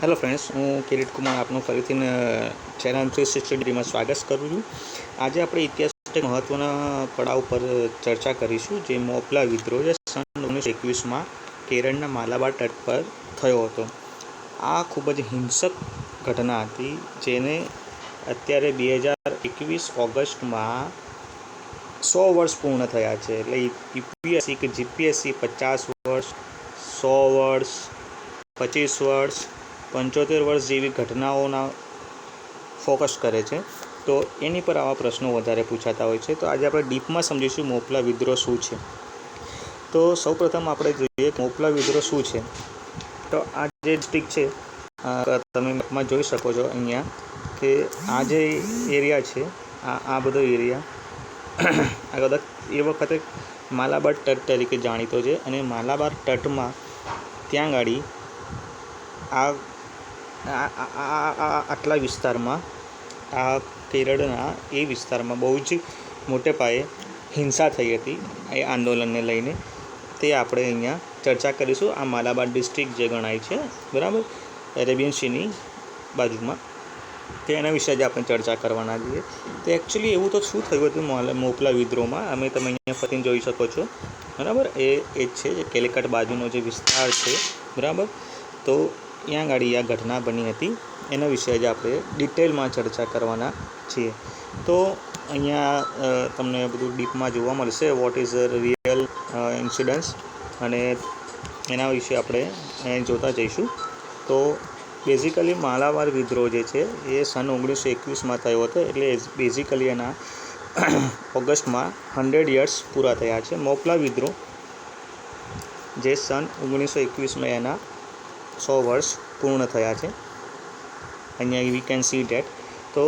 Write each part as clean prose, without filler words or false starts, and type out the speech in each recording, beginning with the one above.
Hello friends, હું કિરીટ કુમાર આપનું ફરીથી ચેનલ 360 માં સ્વાગત કરું છું. આજે આપણે ઇતિહાસ મહત્ત્વના પડાવ પર ચર્ચા કરીશું, જે મોપલા વિદ્રોહ જે સન 1921માં કેરળના માલાબાર તટ પર થયો હતો. આ ખૂબ જ હિંસક ઘટના હતી, જેને અત્યારે 2021 ઓગસ્ટમાં 100 વર્ષ પૂર્ણ થયા છે. એટલે યુપીએસસી કે જીપીએસસી 50 વર્ષ, 100 વર્ષ, 25 વર્ષ, 75 વર્ષ જેવી ઘટનાઓના ફોકસ કરે છે. તો એની પર આવા પ્રશ્નો વધારે પૂછાતા હોય છે. તો આજે આપણે ડીપમાં સમજીશું મોપલા વિદ્રોહ શું છે. તો સૌપ્રથમ આપણે જોઈએ મોપલા વિદ્રોહ શું છે. તો આ જે ડિસ્ટ્રિક્ટ છે, તમે મેપમાં જોઈ શકો છો અહીંયા કે આ જે એરિયા છે, આ બધો એરિયા આ બધા એ વખતે માલાબાર તટ તરીકે જાણીતો છે. અને માલાબાર તટમાં ત્યાં ગાડી આટલા વિસ્તારમાં, આ કેરળના એ વિસ્તારમાં બહુ જ મોટે પાયે હિંસા થઈ હતી એ આંદોલનને લઈને. તે આપણે અહીંયા ચર્ચા કરીશું. આ માલાબાર ડિસ્ટ્રિક્ટ જે ગણાય છે, બરાબર, અરેબિયન સીની બાજુમાં, તો એના વિશે જ આપણે ચર્ચા કરવાના છીએ. તો એકચ્યુઅલી એવું તો શું થયું હતું મોપલા વિદ્રોહમાં, તમે અહીંયા ફરીને જોઈ શકો છો, બરાબર. એ જ છે જે કેલિકટ બાજુનો જે વિસ્તાર છે, બરાબર. તો ત્યાં ગાડી આ ઘટના બની હતી. એના વિશે જ આપણે ડિટેલમાં ચર્ચા કરવાના છીએ. તો અહીંયા તમને બધું ડીપમાં જોવા મળશે, વોટ ઇઝ રિયલ ઇન્સિડન્સ, અને એના વિશે આપણે જોતા જઈશું. તો બેઝિકલી માલાબાર વિદ્રોહ જે છે એ સન 1921માં થયો હતો. એટલે બેઝિકલી એના ઓગસ્ટમાં 100 યર્સ પૂરા થયા છે. મોપલા વિદ્રોહ જે સન 1921માં એના 100 વર્ષ પૂર્ણ થયા છે. અહીંયા વી કેન સી ડેટ. તો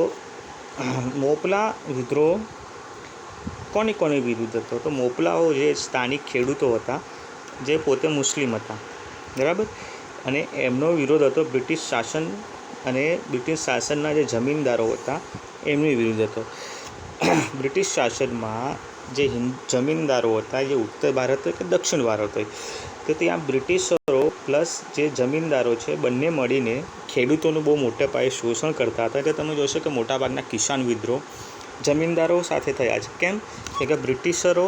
મોપલા વિદ્રોહ કોની વિરુદ્ધ હતો? તો મોપલાઓ જે સ્થાનિક ખેડૂતો હતા, જે પોતે મુસ્લિમ હતા, બરાબર, અને એમનો વિરોધ હતો બ્રિટિશ શાસન અને બ્રિટિશ શાસનના જે જમીનદારો હતા એમની વિરુદ્ધ હતો. બ્રિટિશ શાસનમાં જે જમીનદારો હતા, જે ઉત્તર ભારત હોય કે દક્ષિણ ભારત હોય, તો ત્યાં બ્રિટિશરો પ્લસ જે જમીનદારો છે, બંને મળીને ખેડૂતોનું બહુ મોટા પાયે શોષણ કરતા હતા. એટલે તમે જોશો કે મોટાભાગના કિસાન વિદ્રોહ જમીનદારો સાથે થયા છે. કેમ કે બ્રિટિશરો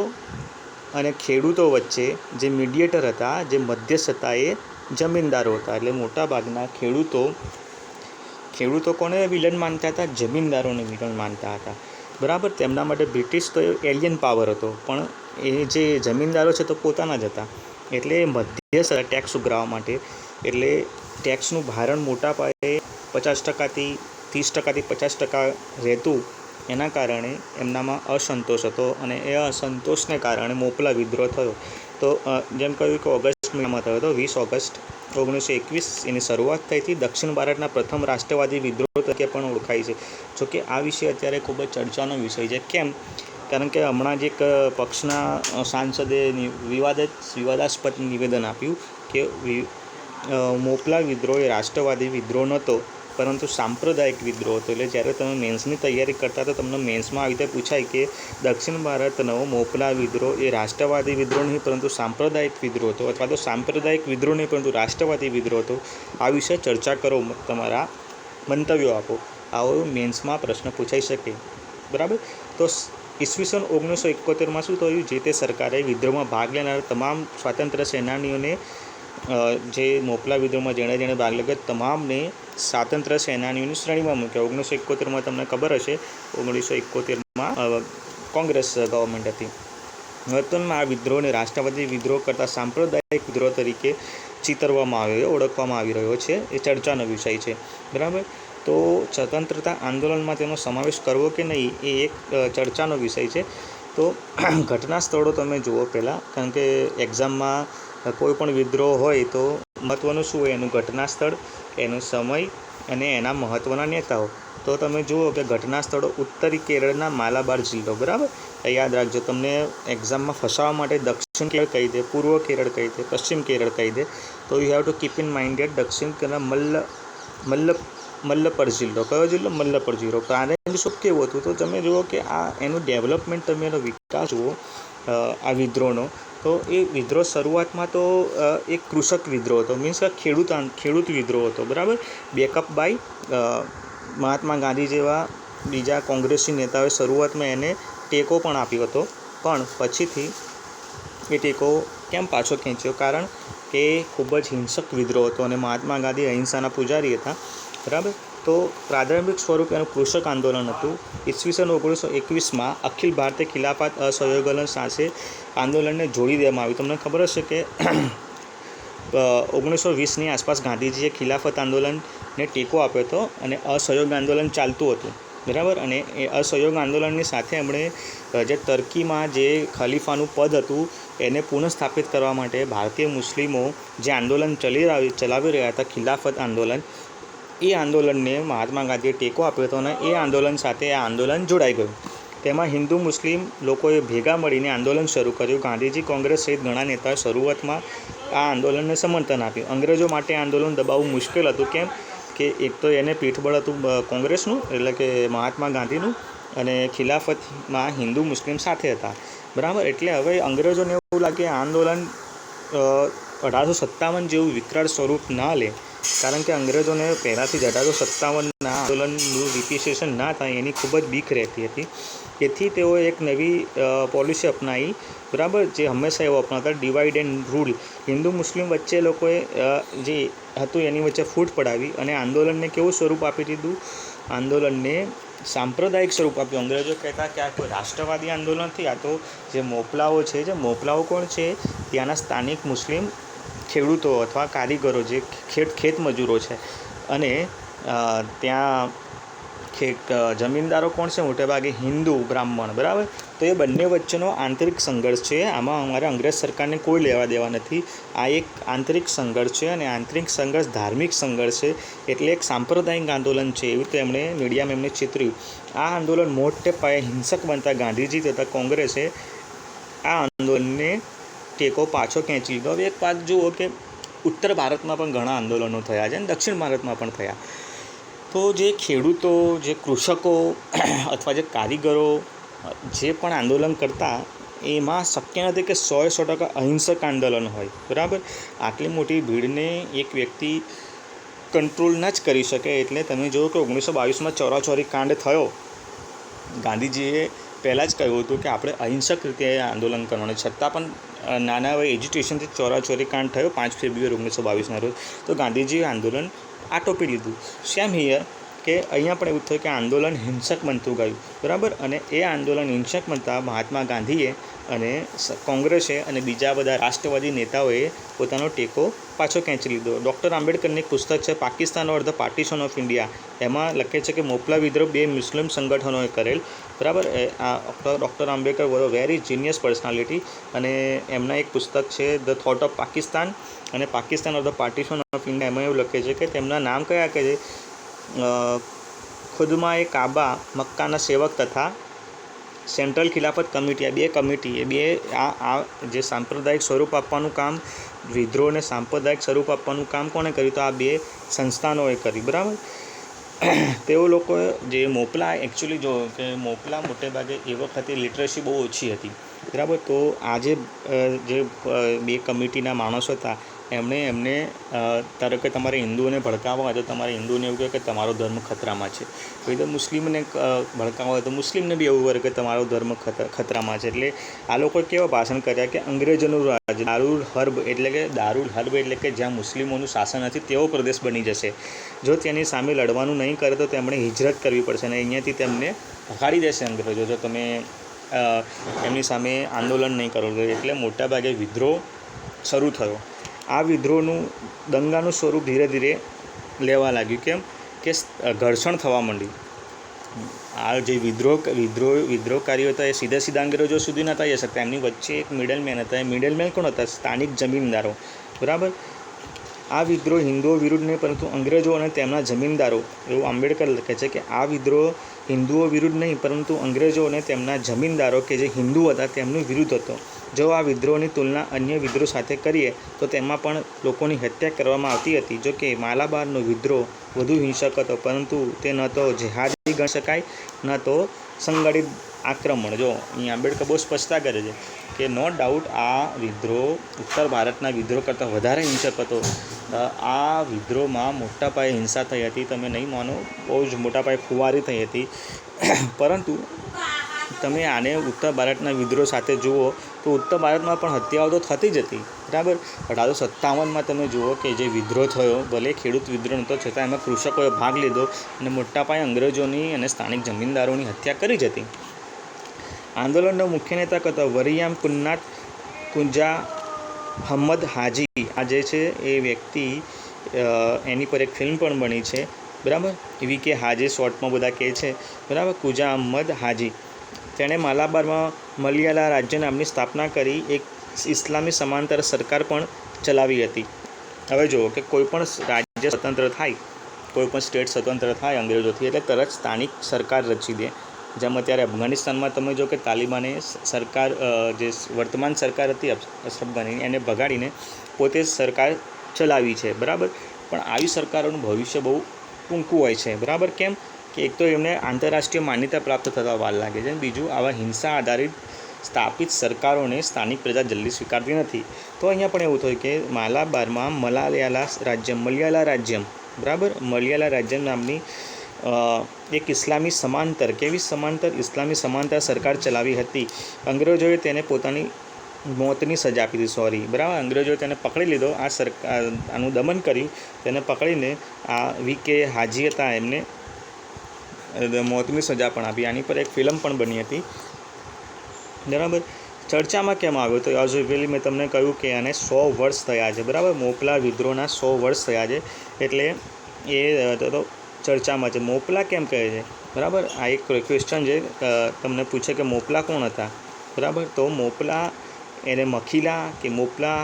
અને ખેડૂતો વચ્ચે જે મીડિયેટર હતા, જે મધ્યસ્થ હતા, એ જમીનદારો હતા. એટલે મોટાભાગના ખેડૂતો કોને વિલન માનતા હતા? જમીનદારોને વિલન માનતા હતા, બરાબર. તેમના માટે બ્રિટિશ તો એલિયન પાવર હતો, પણ એ જે જમીનદારો છે તો પોતાના જ હતા. એટલે મધ્યસ્થ ટેક્સ ઉઘરાવવા માટે, એટલે ટેક્સનું ભારણ મોટા પાયે 50%થી 30%થી 50% રહેતું. એના કારણે એમનામાં અસંતોષ હતો, અને એ અસંતોષને કારણે મોપલા વિદ્રોહ થયો. તો જેમ કહ્યું કે ઓગસ્ટ મહિનામાં થયો હતો, 20 ઓગસ્ટ 1921 એની શરૂઆત થઈ હતી. દક્ષિણ ભારતના પ્રથમ રાષ્ટ્રવાદી વિદ્રોહ તરીકે પણ ઓળખાય છે. જોકે આ વિષય અત્યારે ખૂબ જ ચર્ચાનો વિષય છે. કેમ? કારણ કે હમણાં જ એક પક્ષના સાંસદે વિવાદાસ્પદ નિવેદન આપ્યું કે મોપલા વિદ્રોહ એ રાષ્ટ્રવાદી વિદ્રોહ નહોતો, પરંતુ સાંપ્રદાયિક વિદ્રોહ હતો. એટલે જ્યારે તમે મેન્સની તૈયારી કરતા તો તમને મેન્સમાં આવી રીતે પૂછાય કે દક્ષિણ ભારતનો મોપલા વિદ્રોહ એ રાષ્ટ્રવાદી વિદ્રોહ નહીં પરંતુ સાંપ્રદાયિક વિદ્રોહ હતો, અથવા તો સાંપ્રદાયિક વિદ્રોહ નહીં પરંતુ રાષ્ટ્રવાદી વિદ્રોહ હતો. આ વિશે ચર્ચા કરો, તમારા મંતવ્યો આપો. આવો મેન્સમાં પ્રશ્ન પૂછાઈ શકે, બરાબર. તો ઈસવીસન 1971માં શું થયું? જે તે સરકારે વિદ્રોહમાં ભાગ લેનાર તમામ સ્વાતંત્ર્ય સેનાનીઓને, જે મોપલા વિદ્રોહમાં જેણે ભાગ લીધો, તમામને સ્વાતંત્ર્ય સેનાનીઓની શ્રેણીમાં મૂક્યા. 1971માં તમને ખબર હશે, 1971માં કોંગ્રેસ ગવર્મેન્ટ હતી. વર્તમાનમાં આ વિદ્રોહને રાષ્ટ્રવાદી વિદ્રોહ કરતાં સાંપ્રદાયિક વિદ્રોહ તરીકે ચિતરવામાં આવ્યો, ઓળખવામાં આવી રહ્યો છે. એ ચર્ચાનો વિષય છે, બરાબર. તો સ્વતંત્રતા આંદોલનમાં તેનો સમાવેશ કરવો કે નહીં, એ એક ચર્ચાનો વિષય છે. તો ઘટના સ્થળો તમે જુઓ પહેલાં, કારણ કે એક્ઝામમાં કોઈ પણ વિદ્રોહ હોય તો મહત્ત્વનું શું હોય? એનું ઘટના સ્થળ, એનો સમય અને એના મહત્ત્વના નેતાઓ. તો તમે જુઓ કે ઘટના સ્થળો ઉત્તરી કેરળના માલાબાર જિલ્લો, બરાબર. યાદ રાખજો, તમને એક્ઝામમાં ફસાવવા માટે દક્ષિણ કેરળ કહી દે, પૂર્વ કેરળ કહી દે, પશ્ચિમ કેરળ કહી દે, તો you have to keep in minded દક્ષિણ કેરળ મલ્લપર જિલ્લો. કયો જિલ્લો? મલ્લપર જિલ્લો. પ્રારંભિક શું કેવું હતું? તો તમે જુઓ કે આ એનું ડેવલપમેન્ટ, તમે એનો વિકાસ જુઓ આ વિદ્રોહનો, તો એ વિદ્રોહ શરૂઆતમાં તો એક કૃષક વિદ્રોહ હતો, મીન્સ કે ખેડૂત વિદ્રોહ હતો, બરાબર. બેકઅપ બાય મહાત્મા ગાંધી જેવા બીજા કોંગ્રેસી નેતાઓએ શરૂઆતમાં એને ટેકો પણ આપ્યો હતો, પણ પછીથી એ ટેકો કેમ પાછો ખેંચ્યો? કારણ કે ખૂબ જ હિંસક વિદ્રોહ હતો અને મહાત્મા ગાંધી અહિંસાના પૂજારી હતા, બરાબર. તો પ્રારંભિક સ્વરૂપ એનું કૃષક આંદોલન હતું. ઈસવીસન 1921માં અખિલ ભારતીય ખિલાફત અસહયોગ સાથે આંદોલનને જોડી દેવામાં આવ્યું. તમને ખબર હશે કે 1920ની આસપાસ ગાંધીજીએ ખિલાફત આંદોલનને ટેકો આપ્યો હતો અને અસહયોગ આંદોલન ચાલતું હતું, બરાબર. અને એ અસહયોગ આંદોલનની સાથે એમણે જે ટર્કીમાં જે ખલીફાનું પદ હતું એને પુનઃસ્થાપિત કરવા માટે ભારતીય મુસ્લિમો જે આંદોલન ચલાવી રહ્યા હતા, ખિલાફત આંદોલન, એ આંદોલનને મહાત્મા ગાંધીએ ટેકો આપ્યો હતો અને એ આંદોલન સાથે આ આંદોલન જોડાઈ ગયું. તેમાં હિન્દુ મુસ્લિમ લોકોએ ભેગા મળીને આંદોલન શરૂ કર્યું. ગાંધીજી, કોંગ્રેસ સહિત ઘણા નેતાઓએ શરૂઆતમાં આ આંદોલનને સમર્થન આપ્યું. અંગ્રેજો માટે આંદોલન દબાવવું મુશ્કેલ હતું. કેમ કે એક તો એને પીઠબળ હતું કોંગ્રેસનું, એટલે કે મહાત્મા ગાંધીનું, અને ખિલાફતમાં હિન્દુ મુસ્લિમ સાથે હતા, બરાબર. એટલે હવે અંગ્રેજોને એવું લાગે આંદોલન 1857 જેવું વિકરાળ સ્વરૂપ ના લે, કારણ કે અંગ્રેજોને પહેલાંથી જ 1857ના આંદોલનનું રિપીટેશન ના થાય એની ખૂબ જ બીક રહેતી હતી. તેથી તેઓએ એક નવી પોલિસી અપનાવી, બરાબર, જે હંમેશા એવો અપનાવતા, ડિવાઈડ એન્ડ રૂલ. હિન્દુ મુસ્લિમ વચ્ચે લોકોએ જે હતું એની વચ્ચે ફૂટ પડાવી અને આંદોલનને કેવું સ્વરૂપ આપી દીધું? આંદોલનને સાંપ્રદાયિક સ્વરૂપ આપ્યું. અંગ્રેજો કહેતા કે આ કોઈ રાષ્ટ્રવાદી આંદોલન નથી, આ તો જે મોપલાઓ છે, જે મોપલાઓ કોણ છે? ત્યાંના સ્થાનિક મુસ્લિમ ખેડૂતો અથવા કારીગરો, જે ખેત મજૂરો છે, અને ત્યાં જમીનદારો કોણ છે? મોટેભાગે હિન્દુ બ્રાહ્મણ, બરાબર. તો એ બંને વચ્ચેનો આંતરિક સંઘર્ષ છે. આમાં અમારે અંગ્રેજ સરકારને કોઈ લેવા દેવા નથી. આ એક આંતરિક સંઘર્ષ છે અને આંતરિક સંઘર્ષ ધાર્મિક સંઘર્ષ છે, એટલે એક સાંપ્રદાયિક આંદોલન છે, એવું તો મીડિયામાં એમને ચિતર્યું. આ આંદોલન મોટે પાયે હિંસક બનતા ગાંધીજી તથા કોંગ્રેસે આ આંદોલનને ટેકો પાછો ખેંચી લીધો. હવે એક વાત જુઓ કે ઉત્તર ભારતમાં પણ ઘણા આંદોલનો થયા છે અને દક્ષિણ ભારતમાં પણ થયા. તો જે ખેડૂતો, જે કૃષકો અથવા જે કારીગરો જે પણ આંદોલન કરતા, એમાં શક્ય નથી કે 100% અહિંસક આંદોલન હોય, બરાબર. આટલી મોટી ભીડને એક વ્યક્તિ કંટ્રોલ ન જ કરી શકે. એટલે તમે જુઓ કે 1922માં ચોરાચોરી કાંડ થયો. ગાંધીજીએ પહેલાં જ કહ્યું હતું કે આપણે અહિંસક રીતે આંદોલન કરવાનું, છતાં પણ નાના વયે એજ્યુટેશનથી ચોરાચોરી કાંડ થયો 5 ફેબ્રુઆરી 1922ના રોજ. તો ગાંધીજીએ આંદોલન આટોપી લીધું. સેમ હિયર કે અહીંયા પણ એવું થયું કે આંદોલન હિંસક બનતું ગયું, બરાબર. અને એ આંદોલન હિંસક બનતા મહાત્મા ગાંધીએ અને કોંગ્રેસે અને બીજા બધા રાષ્ટ્રવાદી નેતાઓએ પોતાનો ટેકો પાછો ખેંચી લીધો. ડૉક્ટર આંબેડકરની પુસ્તક છે Pakistan or the partition of India, એમાં લખે છે કે મોપલા વિદ્રોહ 2 મુસ્લિમ સંગઠનોએ કરેલ, બરાબર. આ doctor Ambedkar was a very genius personality, અને એમના એક પુસ્તક છે ધ થોટ ઓફ પાકિસ્તાન અને Pakistan or the partition of India. એમાં એવું લખે છે કે તેમના નામ કયા કે છે? ખુદમાં એ કાબા, મક્કાના સેવક તથા સેન્ટ્રલ ખિલાફત કમિટી. આ બે કમિટી, એ બે આ જે સાંપ્રદાયિક સ્વરૂપ આપવાનું કામ, વિદ્રોહને સાંપ્રદાયિક સ્વરૂપ આપવાનું કામ કોણે કર્યું? તો આ બે સંસ્થાનોએ કરી, બરાબર. તેઓ લોકો જે મોપલા, એકચ્યુઅલી જો કે મોપલા મોટે ભાગે એ વખતે લિટરસી બહુ ઓછી હતી, બરાબર. તો આ જે બે કમિટીના માણસો હતા, એમને ધારો કે તમારે હિન્દુઓને ભડકાવવા હોય તો તમારે હિન્દુને એવું કહે કે તમારો ધર્મ ખતરામાં છે, પછી તો મુસ્લિમને ભડકાવવા હોય તો મુસ્લિમને બી એવું કરે કે તમારો ધર્મ ખતરામાં છે. એટલે આ લોકોએ કેવા ભાષણ કર્યા કે અંગ્રેજોનું રાજ, દારૂલ હર્બ એટલે કે જ્યાં મુસ્લિમોનું શાસન નથી તેવો પ્રદેશ બની જશે. જો તેની સામે લડવાનું નહીં કરે તો તેમણે હિજરત કરવી પડશે અને અહીંયાથી તેમને ભગાડી દેશે અંગ્રેજો, જો તમે એમની સામે આંદોલન નહીં કરો. એટલે મોટાભાગે વિદ્રોહ શરૂ થયો. આ વિદ્રોહનું દંગાનું સ્વરૂપ ધીરે ધીરે લેવા લાગ્યું. કેમ કે ઘર્ષણ થવા માંડ્યું. આ જે વિદ્રોહકારીઓ હતા એ સીધા અંગ્રેજો સુધી નહોતા જઈ શકતા. એમની વચ્ચે એક મિડલમેન હતા. એ મિડલમેન કોણ હતા? સ્થાનિક જમીનદારો, બરાબર. આ વિદ્રોહ હિન્દુઓ વિરુદ્ધ નહીં પરંતુ અંગ્રેજો અને તેમના જમીનદારો, એવું આંબેડકર લખે છે કે આ વિદ્રોહ હિન્દુઓ વિરુદ્ધ નહીં પરંતુ અંગ્રેજો અને તેમના જમીનદારો કે જે હિન્દુ હતા તેમનું વિરુદ્ધ હતો. જો આ વિદ્રોહની તુલના અન્ય વિદ્રોહ સાથે કરીએ તો તેમાં પણ લોકોની હત્યા કરવામાં આવતી હતી. જો કે માલાબારનો વિદ્રોહ વધુ હિંસક હતો, પરંતુ તે ન તો જેહાદી ગણી શકાય ન તો સંગઠિત આક્રમણ. જો અહીં આંબેડકર બહુ સ્પષ્ટતા કરે છે કે નો ડાઉટ આ વિદ્રોહ ઉત્તર ભારતના વિદ્રોહ કરતાં વધારે હિંસક હતો. આ વિદ્રોહમાં મોટા પાયે હિંસા થઈ હતી, તમે નહીં માનો, બહુ જ મોટા પાયે ખુવારી થઈ હતી. પરંતુ તમે આને ઉત્તર ભારતના વિદ્રોહ સાથે જુઓ તો ઉત્તર ભારતમાં પણ હત્યાઓ તો થતી જ હતી, બરાબર. 1857માં તમે જુઓ કે જે વિદ્રોહ થયો, ભલે ખેડૂત વિદ્રોહ નહોતો છતાં એમાં કૃષકોએ ભાગ લીધો અને મોટા પાયે અંગ્રેજોની અને સ્થાનિક જમીનદારોની હત્યા કરી જ હતી. આંદોલનનો મુખ્ય નેતા હતો વરિયામ કુંજા હમ્મદ હાજી. આ જે છે એ વ્યક્તિ, એની પર એક ફિલ્મ પણ બની છે, બરાબર. VK હાજી શોર્ટમાં બધા કહે છે, બરાબર. કુંજા અહમદ હાજી, તેણે માલાબારમાં મલયાલા રાજ્ય નામની સ્થાપના કરી એક ઇસ્લામી સમાંતર સરકાર પણ ચલાવી હતી. હવે જુઓ કે કોઈ પણ રાજ્ય સ્વતંત્ર થાય, કોઈ પણ સ્ટેટ સ્વતંત્ર થાય અંગ્રેજોથી, એટલે તરત સ્થાનિક સરકાર રચી દે. જેમ અત્યારે અફઘાનિસ્તાનમાં તમે જો કે તાલિબાને સરકાર, જે વર્તમાન સરકાર હતી અશરફ ગાનીની, એને ભગાડીને પોતે સરકાર ચલાવી છે, બરાબર. પણ આવી સરકારોનું ભવિષ્ય બહુ ટૂંકું હોય છે, બરાબર. કેમ કે એક તો એમને આંતરરાષ્ટ્રીય માન્યતા પ્રાપ્ત થતાં વાર લાગે છે, બીજું આવા હિંસા આધારિત સ્થાપિત સરકારોને સ્થાનિક પ્રજા જલ્દી સ્વીકારતી નથી. તો અહીંયા પણ એવું થયું કે માલાબારમાં મલયાલા રાજ્યમ, બરાબર, મલયાલા રાજ્યમ નામની એક ઇસ્લામી સમાંતર, ઇસ્લામી સમાંતર સરકાર ચલાવી હતી. અંગ્રેજોએ તેને પોતાની મોતની સજા આપી હતી, બરાબર. અંગ્રેજોએ તેને પકડી લીધો, આનું દમન કર્યું, તેને પકડીને આ VK હાજી હતા એમને મોતની સજા પણ આપી. આની પર એક ફિલ્મ પણ બની હતી, બરાબર. ચર્ચામાં કેમ આવ્યો તો એઝ યુઝ્યુઅલી મેં તમને કહ્યું કે આને 100 વર્ષ થયા છે, બરાબર. મોપલા વિદ્રોહના 100 વર્ષ થયા છે, એટલે એ તો ચર્ચામાં છે. મોપલા કેમ કહે છે, બરાબર. આ એક ક્વેશ્ચન છે, તમને પૂછે કે મોપલા કોણ હતા, બરાબર. તો મોપલા, એને મખીલા કે મોપલા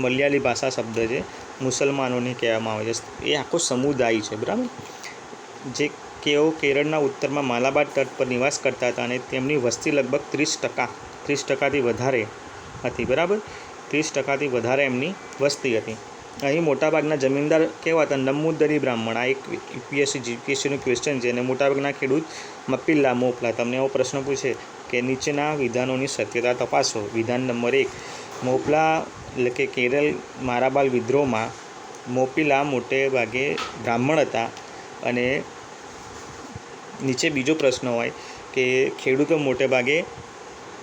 મલયાલી ભાષા શબ્દ છે, મુસલમાનોને કહેવામાં આવે છે. એ આખો સમુદાય છે, બરાબર, જે કેઓ કેરળના ઉત્તરમાં માલાબાર તટ પર નિવાસ કરતા હતા અને તેમની વસ્તી લગભગ 30%થી વધારે હતી, બરાબર. 30%થી વધારે એમની વસ્તી હતી. અહીં મોટાભાગના જમીનદાર કેવા હતા? નમ્મુદરી બ્રાહ્મણ. આ એક UPSC GPSCનું ક્વેશ્ચન છે. અને મોટાભાગના ખેડૂત મપ્પિલ્લા મોપલા. તમને એવો પ્રશ્ન પૂછે કે નીચેના વિધાનોની સત્યતા તપાસો. વિધાન નંબર 1, મોપલા એટલે કે કેરળ મારાબાર વિદ્રોહમાં મોપીલા મોટે ભાગે બ્રાહ્મણ હતા. અને નીચે બીજો પ્રશ્ન હોય કે ખેડૂતો મોટે ભાગે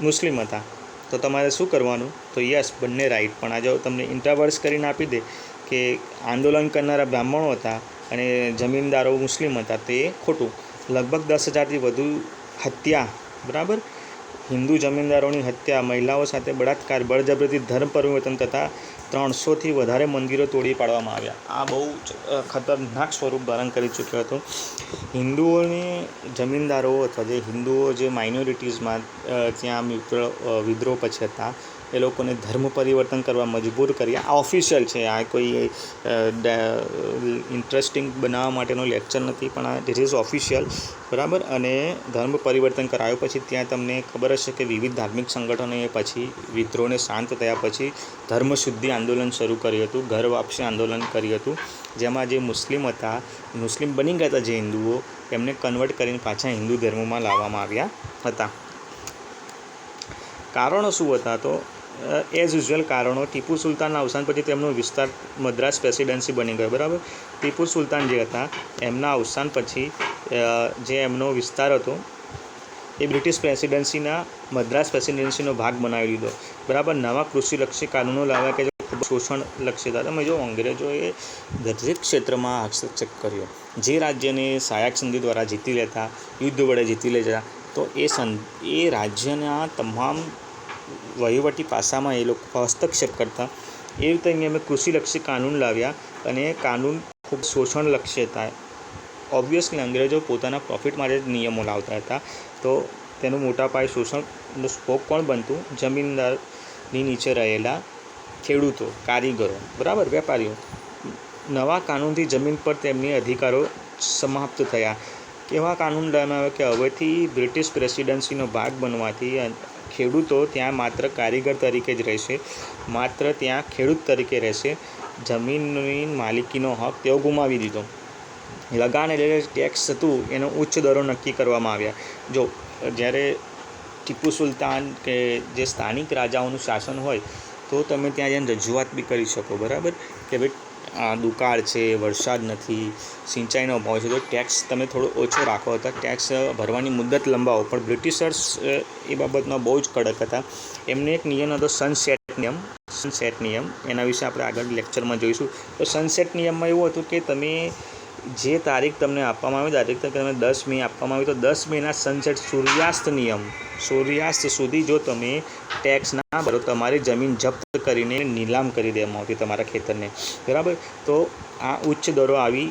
મુસ્લિમ હતા. તો તમારે શું કરવાનું? તો યસ, બંને રાઈટ. પણ આ જો તમને ઇન્ટરવર્સ કરીને આપી દે કે આંદોલન કરનારા બ્રાહ્મણો હતા અને જમીનદારો મુસ્લિમ હતા, તે ખોટું. લગભગ 10,000થી વધુ હત્યા, બરાબર, હિન્દુ જમીનદારોની હત્યા, મહિલાઓ સાથે બળાત્કાર, બળજબરીથી ધર્મ પરિવર્તન તથા 300થી વધારે મંદિરો તોડી પાડવામાં આવ્યા. આ બહુ ખતરનાક સ્વરૂપ ધારણ કરી ચૂક્યો હતો. હિન્દુઓને જમીનદારો અથવા જે હિન્દુઓ જે માઇનોરિટીઝમાં ત્યાં વિદ્રોહ પછી હતા, એ લોકોને ધર્મ પરિવર્તન કરવા મજબૂર કર્યા. આ ઓફિશિયલ છે, આ કોઈ ઇન્ટરેસ્ટિંગ બનાવવા માટેનો લેક્ચર નથી, પણ આ ધીસ ઇઝ ઓફિશિયલ, બરાબર. અને ધર્મ પરિવર્તન કરાયો પછી ત્યાં તમને ખબર હશે કે વિવિધ ધાર્મિક સંગઠનોએ પછી વિદ્રોહને શાંત થયા પછી ધર્મશુદ્ધિ આંદોલન શરૂ કર્યું હતું, ઘર વાપસી આંદોલન કર્યું હતું, જેમાં જે મુસ્લિમ હતા, મુસ્લિમ બની ગયા હતા જે હિન્દુઓ, એમને કન્વર્ટ કરીને પાછા હિન્દુ ધર્મમાં લાવવામાં આવ્યા હતા. કારણો શું હતા? તો એઝ યુઝ્યુઅલ કારણો. ટીપુ સુલતાનના અવસાન પછી તેમનો વિસ્તાર મદ્રાસ પ્રેસિડેન્સી બની ગયો, બરાબર. ટીપુ સુલતાન જે હતા એમના અવસાન પછી જે એમનો વિસ્તાર હતો એ બ્રિટિશ પ્રેસિડેન્સીના મદ્રાસ પ્રેસિડેન્સીનો ભાગ બનાવી દીધો, બરાબર. નવા કૃષિલક્ષી કાનૂનો લાવ્યા કે જે ખૂબ શોષણલક્ષી હતા. તમે જો અંગ્રેજોએ દરેક ક્ષેત્રમાં હસ્તક્ષેપ કર્યો. જે રાજ્યને સાયક સંધિ દ્વારા જીતી લેતા, યુદ્ધ વડે જીતી લેતા, તો એ રાજ્યના તમામ વહીવટી પાસામાં એ લોકો હસ્તક્ષેપ કરતા. એ રીતે અહીંયા અમે કૃષિલક્ષી કાનૂન લાવ્યા અને કાનૂન ખૂબ શોષણલક્ષી હતા. ઓબ્વિયસલી અંગ્રેજો પોતાના પ્રોફિટ માટે જ નિયમો લાવતા હતા. તો તેનું મોટા પાયે શોષણનો સ્કોપ કોણ બનતું? જમીનદારની નીચે રહેલા ખેડૂતો, કારીગરો, બરાબર, વેપારીઓ. નવા કાનૂનથી જમીન પર તેમની અધિકારો સમાપ્ત થયા. કેવા કાનૂન લાવવામાં આવ્યા કે હવેથી બ્રિટિશ પ્રેસિડેન્સીનો ભાગ બનવાથી ખેડૂતો ત્યાં માત્ર કારીગર તરીકે જ રહેશે, માત્ર ત્યાં ખેડૂત તરીકે રહેશે. જમીનની માલિકીનો હક તેઓ ગુમાવી દીધો. લગાન એટલે ટેક્સ હતું એનો ઉચ્ચ દરો નક્કી કરવામાં આવ્યા. જો જ્યારે ટીપુ સુલતાન કે જે સ્થાનિક રાજાઓનું શાસન હોય તો તમે ત્યાં જઈને રજૂઆત બી કરી શકો, બરાબર, કે ભાઈ દુકાળ છે, વરસાદ નથી, સિંચાઈનો અભાવ છે, તો ટેક્સ તમે થોડો ઓછો રાખો હતા, ટેક્સ ભરવાની મુદ્દત લંબાવો. પણ બ્રિટિશર્સ એ બાબતમાં બહુ જ કડક હતા. એમને એક નિયમ હતો સનસેટ નિયમ. એના વિશે આપણે આગળ લેક્ચરમાં જોઈશું. તો સનસેટ નિયમમાં એવું હતું કે તમે જે તારીખ તમને આપવામાં આવી, તારીખ તમે 10 મે આપવામાં આવી, તો 10 મેના સનસેટ સૂર્યાસ્ત સુધી જો તમે ટેક્સ ના ભરો તમારી જમીન જપ્ત કરીને નીલામ કરી દેવામાં આવતી તમારા ખેતરને, બરાબર. તો આ ઉચ્ચ દરો આવી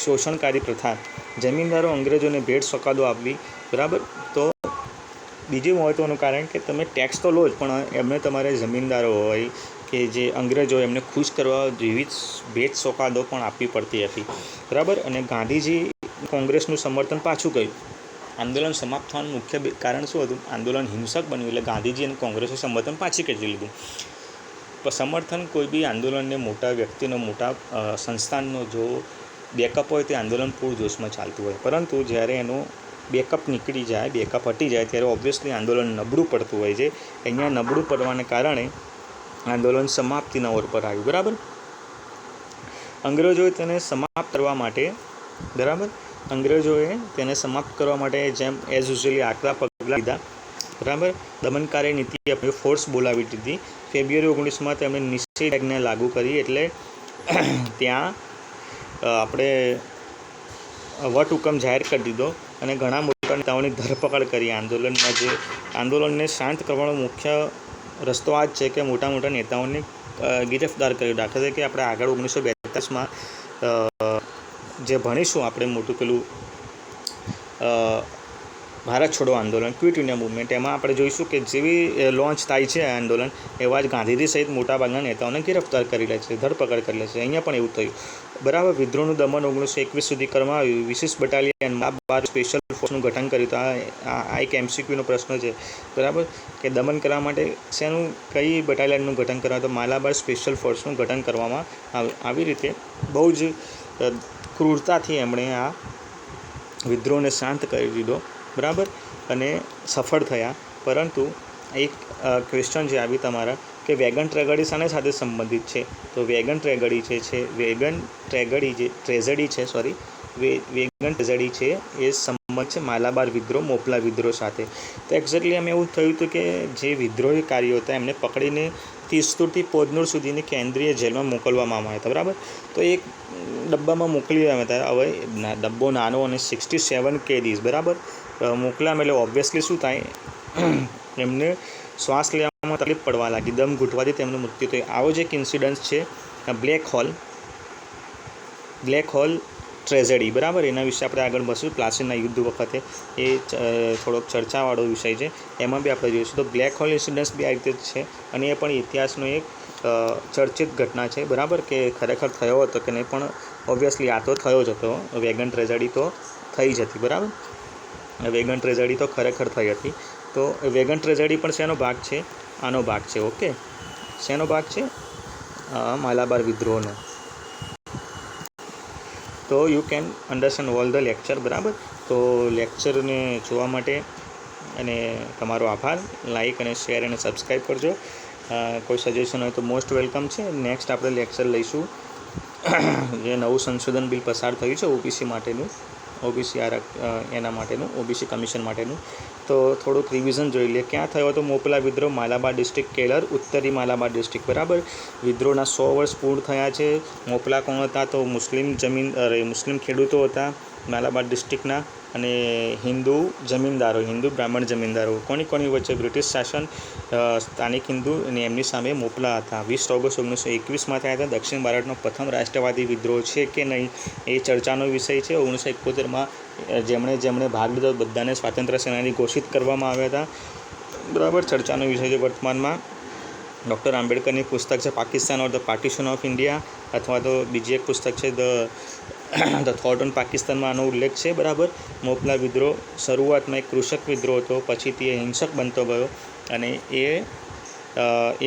શોષણકારી પ્રથા, જમીનદારો અંગ્રેજોને ભેટ સોગાદો આપવી, બરાબર. તો બીજું મહત્ત્વનું કારણ કે તમે ટેક્સ તો લો જ, પણ એમને તમારે જમીનદારો હોય કે જે અંગ્રેજો એમને ખુશ કરવા વિવિધ ભેટ સોગાદો પણ આપવી પડતી હતી, બરાબર. અને ગાંધીજી કોંગ્રેસનું સમર્થન પાછું ગયું. આંદોલન સમાપ્ત થવાનું મુખ્ય કારણ શું હતું? આંદોલન હિંસક બન્યું એટલે ગાંધીજી અને કોંગ્રેસે સમર્થન પાછી ખેંચી લીધું. સમર્થન કોઈ બી આંદોલનને મોટા વ્યક્તિનો, મોટા સંસ્થાનનો જો બેકઅપ હોય તે આંદોલન પૂરજોશમાં ચાલતું હોય, પરંતુ જ્યારે એનો બેકઅપ નીકળી જાય, બેકઅપ હટી જાય, ત્યારે ઓબ્વિયસલી આંદોલન નબળું પડતું હોય છે. અહીંયા નબળું પડવાને કારણે આંદોલન સમાપ્તિના ઓર પર આવ્યું, બરાબર. અંગ્રેજોએ તેને સમાપ્ત કરવા માટે, બરાબર, જેમ એઝ યુઝ્યુઅલી આકરા પગલાં લીધા, બરાબર. દમનકારી નીતિ આપણી ફોર્સ બોલાવી દીધી. ફેબ્રુઆરી 19માં તેમણે નિષેધાજ્ઞા લાગુ કરી, એટલે ત્યાં આપણે વટહુકમ જાહેર કરી દીધો અને ઘણા મોટા નેતાઓની ધરપકડ કરી. આંદોલનને શાંત કરવાનો મુખ્ય રસ્તો આ જ છે કે મોટા નેતાઓને ગિરફ્તાર કર્યો. દાખલા તરીકે આપણે આગળ 1942માં જે ભણીશું આપણે મોટું પેલું ભારત છોડો આંદોલન, ક્વિટ ઇન્ડિયા મૂવમેન્ટ, એમાં આપણે જોઈશું કે જેવી લોન્ચ થાય છે આ આંદોલન, એવા જ ગાંધીજી સહિત મોટાભાગના નેતાઓને ગિરફ્તાર કરી લે છે, ધરપકડ કરી લે છે. અહીંયા પણ એવું થયું, બરાબર. વિદ્રોહનું દમન 1921 સુધી કરવામાં આવ્યું. વિશેષ બટાલિયન માલાબાર સ્પેશિયલ ફોર્સનું ગઠન કર્યું. તો આ એક MCQનો પ્રશ્ન છે, બરાબર, કે દમન કરવા માટે કઈ બટાલિયનનું ગઠન કરવામાં? તો માલાબાર સ્પેશિયલ ફોર્સનું ગઠન કરવામાં આવ્યું. આવી રીતે બહુ જ ક્રૂરતાથી એમણે આ વિદ્રોહને શાંત કરી દીધો, બરાબર, અને સફળ થયા. પરંતુ એક ક્વેશ્ચન છે આવી તમારા કે વેગન ટ્રેજેડી શાને સાથે સંબંધિત છે? તો વેગન ટ્રેજેડી છે એ સંબંધ છે માલાબાર વિદ્રોહ, મોપલા વિદ્રોહ સાથે. તો એક્ઝેક્ટલી એમ એવું થયું હતું કે જે વિદ્રોહીકારીઓ હતા એમને પકડીને તિસ્તુરથી પોદનૂર સુધીની કેન્દ્રીય જેલમાં મોકલવામાં આવ્યા હતા, બરાબર. તો એક ડબ્બામાં મોકલી આવ્યા હતા. હવે ડબ્બો નાનો અને 67 કેદીસ, બરાબર, મોકલામાં, એટલે ઓબ્વિયસલી શું થાય, એમને શ્વાસ લેવામાં તકલીફ પડવા લાગી, દમ ઘૂંટવાથી તેમનું મૃત્યુ થયું. આવો જ એક ઇન્સિડન્સ છે બ્લેક હોલ ટ્રેજેડી, બરાબર. એના વિશે આપણે આગળ બસું પ્લાસીના યુદ્ધ વખતે, એ થોડોક ચર્ચાવાળો વિષય છે, એમાં બી આપણે જોઈશું. તો બ્લેક હોલ ઇન્સિડન્સ બી આ રીતે જ છે, અને એ પણ ઇતિહાસનો એક ચર્ચિત ઘટના છે, બરાબર, કે ખરેખર થયો હતો કે નહીં, પણ ઓબ્વિયસલી આ તો થયો જ હતો. વેગન ટ્રેજેડી તો થઈ જ હતી, બરાબર. વેગન ટ્રેજેડી તો ખરેખર થઈ હતી. તો વેગન ટ્રેજેડી પણ શેનો ભાગ છે? આનો ભાગ છે, ઓકે. શેનો ભાગ છે? માલાબાર વિદ્રોહનો. તો you can understand all the lecture, બરાબર. તો લેક્ચરને જોવા માટે અને તમારો આભાર. લાઇક અને શેર અને સબસ્ક્રાઈબ કરજો. કોઈ સજેશન હોય તો મોસ્ટ વેલકમ છે. નેક્સ્ટ આપણે લેક્ચર લઈશું જે નવું સંશોધન બિલ પસાર થયું છે ઓબીસી માટેનું, એના માટેનું, ઓબીસી કમિશન માટેનું. તો થોડુંક રિવિઝન જોઈ લઈએ. ક્યાં થયો હતો મોપલા વિદ્રોહ? માલાબાર ડિસ્ટ્રિક્ટ, કેલર, ઉત્તરી માલાબાર ડિસ્ટ્રિક્ટ, બરાબર. વિદ્રોહના 100 વર્ષ પૂર્ણ થયા છે. મોપલા કોણ હતા? તો મુસ્લિમ ખેડૂતો હતા માલાબાર ડિસ્ટ્રિક્ટના, અને હિન્દુ બ્રાહ્મણ જમીનદારો. કોની વચ્ચે? બ્રિટિશ શાસન, સ્થાનિક હિન્દુ અને એમની સામે મોપલા હતા. 20 ઓગસ્ટ 1921માં થયા હતા. દક્ષિણ ભારતનો પ્રથમ રાષ્ટ્રવાદી વિદ્રોહ છે કે નહીં એ ચર્ચાનો વિષય છે. 1971માં જેમણે ભાગ લીધો બધાને સ્વાતંત્ર્ય સેનાની ઘોષિત કરવામાં આવ્યા હતા, બરાબર. ચર્ચાનો વિષય છે વર્તમાનમાં. ડૉક્ટર આંબેડકરની પુસ્તક છે Pakistan or the partition of India, અથવા તો બીજી એક પુસ્તક છે ધ થોટ ઓન પાકિસ્તાનમાં આનો ઉલ્લેખ છે, બરાબર. મોપલા વિદ્રોહ શરૂઆતમાં એક કૃષક વિદ્રોહ હતો, પછીથી એ હિંસક બનતો ગયો અને એ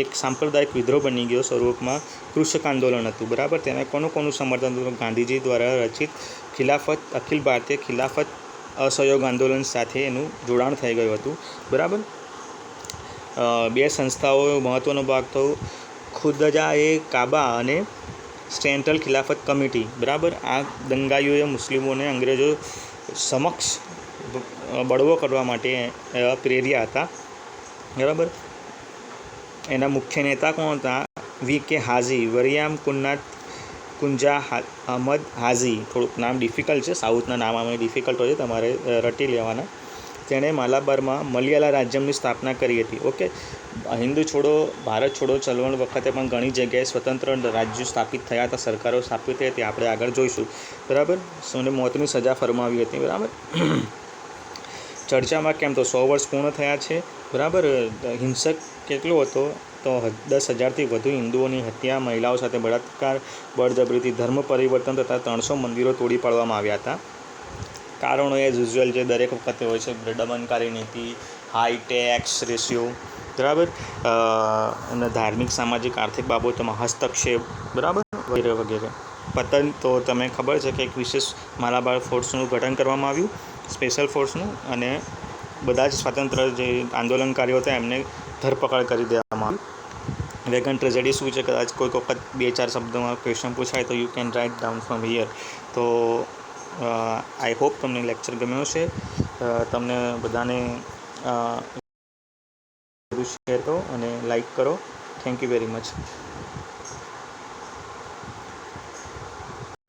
એક સાંપ્રદાયિક વિદ્રોહ બની ગયો. શરૂઆતમાં કૃષક આંદોલન હતું, બરાબર. તેને કોનું સમર્થન હતું? ગાંધીજી દ્વારા રચિત અખિલ ભારતીય ખિલાફત અસહયોગ આંદોલન સાથે એનું જોડાણ થઈ ગયું હતું, બરાબર. બે સંસ્થાઓ મહત્ત્વનો ભાગ થયો. ખુદજા-એ કાબા અને સેન્ટ્રલ ખિલાફત કમિટી. બરાબર, આ દંગાઈઓએ મુસ્લિમોને અંગ્રેજો સમક્ષ બળવો કરવા માટે પ્રેર્યા હતા. બરાબર, એના મુખ્ય નેતા કોણ હતા? વી.કે. હાજી, વરિયામ કુંજા અહમદ હાજી. થોડુંક નામ ડિફિકલ્ટ છે, સાઉથના નામ આમાં ડિફિકલ્ટ હોય છે, તમારે રટી લેવાના. તેણે માલાબારમાં મલયાલા રાજ્યની સ્થાપના કરી હતી. ઓકે, હિન્દુ છોડો ભારત છોડો ચળવળ વખતે પણ ઘણી જગ્યાએ સ્વતંત્ર રાજ્યો સ્થાપિત થયા હતા, સરકારો સ્થાપિત થઈ હતી, આપણે આગળ જોઈશું. બરાબર, અને મોતની સજા ફરમાવી હતી. બરાબર, ચર્ચામાં કેમ તો 100 વર્ષ પૂર્ણ થયા છે. બરાબર, હિંસક કેટલો હતો તો 10,000થી વધુ હિન્દુઓની હત્યા, મહિલાઓ સાથે બળાત્કાર, બળજબરીથી ધર્મ પરિવર્તન તથા 300 મંદિરો તોડી પાડવામાં આવ્યા હતા. કારણો એઝ યુઝ્યુઅલ જે દરેક વખતે હોય છે, દમનકારી નીતિ, હાઈ ટેક્સ રેશિયો. બરાબર, અને ધાર્મિક, સામાજિક, આર્થિક બાબતોમાં હસ્તક્ષેપ. બરાબર, વગેરે વગેરે. પતન તો તમે ખબર છે કે એક વિશેષ માલાબાર ફોર્સનું ગઠન કરવામાં આવ્યું, સ્પેશિયલ ફોર્સનું, અને બધા જ સ્વાતંત્ર્ય જે આંદોલનકારીઓ હતા એમને ધરપકડ કરી દેવામાં આવી. વેગન ટ્રેજેડી શું છે? કદાચ કોઈક વખત 2-4 શબ્દોમાં ક્વેશ્ચન પૂછાય તો you can write down from here. તો આઈ હોપ તમને લેક્ચર ગમ્યો છે. તમને બધાને શેર કરો અને લાઈક કરો. Thank you very much.